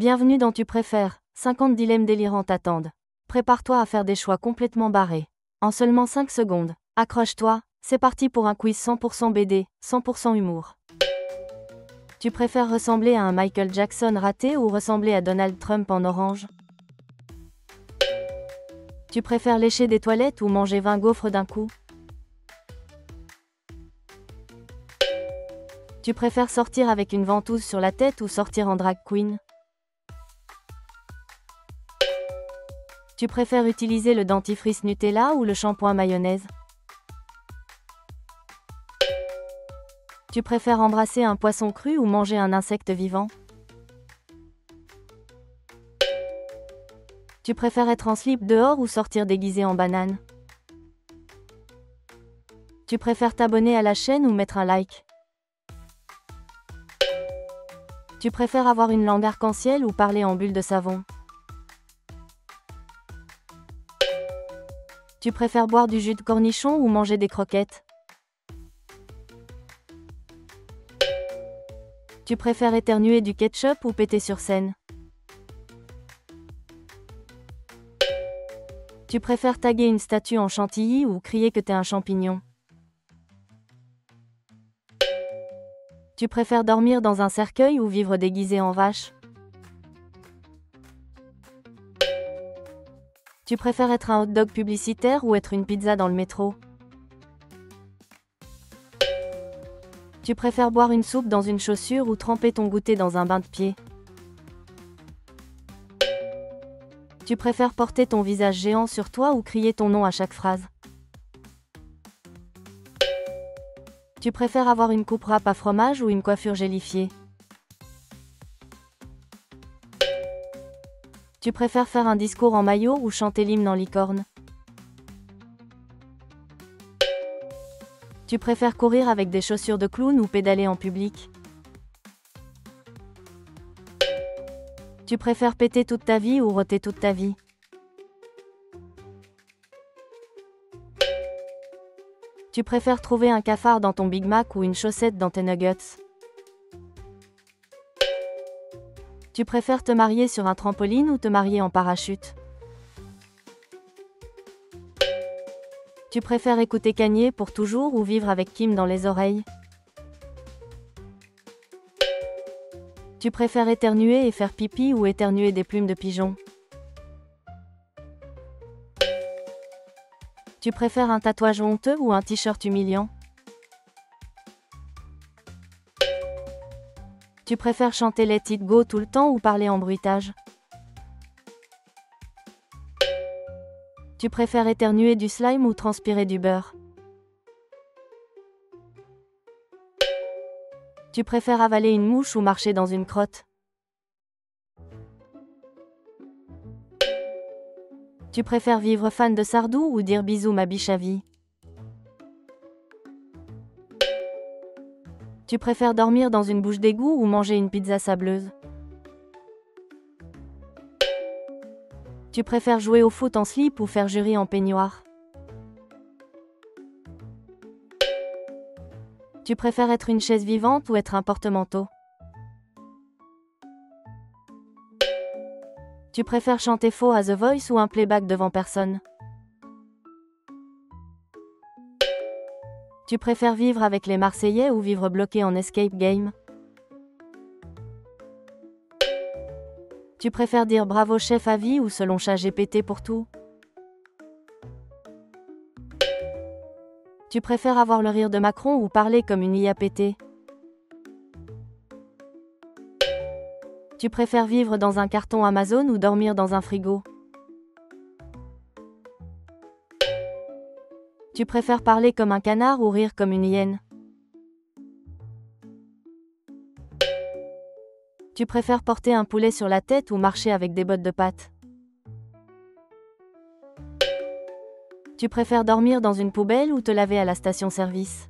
Bienvenue dans Tu préfères, 50 dilemmes délirants t'attendent. Prépare-toi à faire des choix complètement barrés. En seulement 5 secondes, accroche-toi, c'est parti pour un quiz 100% BD, 100% humour. Tu préfères ressembler à un Michael Jackson raté ou ressembler à Donald Trump en orange? Tu préfères lécher des toilettes ou manger 20 gaufres d'un coup? Tu préfères sortir avec une ventouse sur la tête ou sortir en drag queen? Tu préfères utiliser le dentifrice Nutella ou le shampoing mayonnaise? Tu préfères embrasser un poisson cru ou manger un insecte vivant? Tu préfères être en slip dehors ou sortir déguisé en banane? Tu préfères t'abonner à la chaîne ou mettre un like? Tu préfères avoir une langue arc-en-ciel ou parler en bulle de savon? Tu préfères boire du jus de cornichon ou manger des croquettes? Tu préfères éternuer du ketchup ou péter sur scène? Tu préfères taguer une statue en chantilly ou crier que t'es un champignon? Tu préfères dormir dans un cercueil ou vivre déguisé en vache? Tu préfères être un hot-dog publicitaire ou être une pizza dans le métro? Tu préfères boire une soupe dans une chaussure ou tremper ton goûter dans un bain de pied? Tu préfères porter ton visage géant sur toi ou crier ton nom à chaque phrase? Tu préfères avoir une coupe râpe à fromage ou une coiffure gélifiée? Tu préfères faire un discours en maillot ou chanter l'hymne en licorne? Tu préfères courir avec des chaussures de clown ou pédaler en public? Tu préfères péter toute ta vie ou rôter toute ta vie? Tu préfères trouver un cafard dans ton Big Mac ou une chaussette dans tes nuggets? Tu préfères te marier sur un trampoline ou te marier en parachute? Tu préfères écouter Kanye pour toujours ou vivre avec Kim dans les oreilles? Tu préfères éternuer et faire pipi ou éternuer des plumes de pigeon? Tu préfères un tatouage honteux ou un t-shirt humiliant? Tu préfères chanter Let It Go tout le temps ou parler en bruitage? Tu préfères éternuer du slime ou transpirer du beurre? Tu préfères avaler une mouche ou marcher dans une crotte? Tu préfères vivre fan de Sardou ou dire bisous ma biche à vie? Tu préfères dormir dans une bouche d'égout ou manger une pizza sableuse? Tu préfères jouer au foot en slip ou faire jury en peignoir? Tu préfères être une chaise vivante ou être un porte-manteau? Tu préfères chanter faux à The Voice ou un playback devant personne? Tu préfères vivre avec les Marseillais ou vivre bloqué en escape game? Tu préfères dire bravo chef à vie ou selon ChatGPT pour tout? Tu préfères avoir le rire de Macron ou parler comme une IA pétée? Tu préfères vivre dans un carton Amazon ou dormir dans un frigo? Tu préfères parler comme un canard ou rire comme une hyène? Tu préfères porter un poulet sur la tête ou marcher avec des bottes de pâte? Tu préfères dormir dans une poubelle ou te laver à la station-service?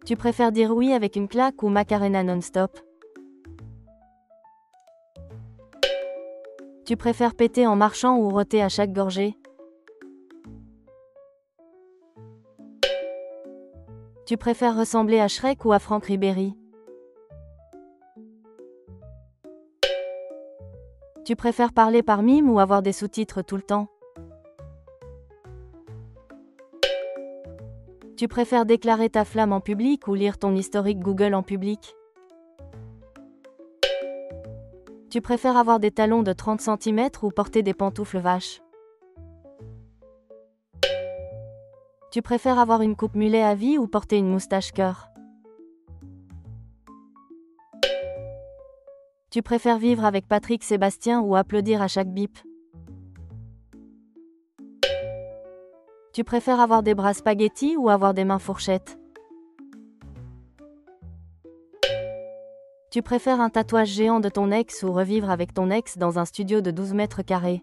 Tu préfères dire oui avec une claque ou Macarena non-stop? Tu préfères péter en marchant ou rôter à chaque gorgée? Tu préfères ressembler à Shrek ou à Franck Ribéry? Tu préfères parler par mime ou avoir des sous-titres tout le temps? Tu préfères déclarer ta flamme en public ou lire ton historique Google en public? Tu préfères avoir des talons de 30 cm ou porter des pantoufles vaches? Tu préfères avoir une coupe mulet à vie ou porter une moustache cœur? Tu préfères vivre avec Patrick Sébastien ou applaudir à chaque bip? Tu préfères avoir des bras spaghettis ou avoir des mains fourchettes? Tu préfères un tatouage géant de ton ex ou revivre avec ton ex dans un studio de 12 mètres carrés?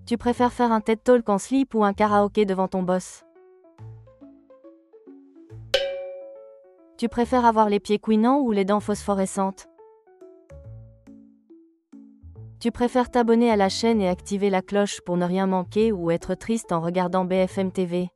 Tu préfères faire un TED Talk en slip ou un karaoké devant ton boss? Tu préfères avoir les pieds couinants ou les dents phosphorescentes? Tu préfères t'abonner à la chaîne et activer la cloche pour ne rien manquer ou être triste en regardant BFM TV?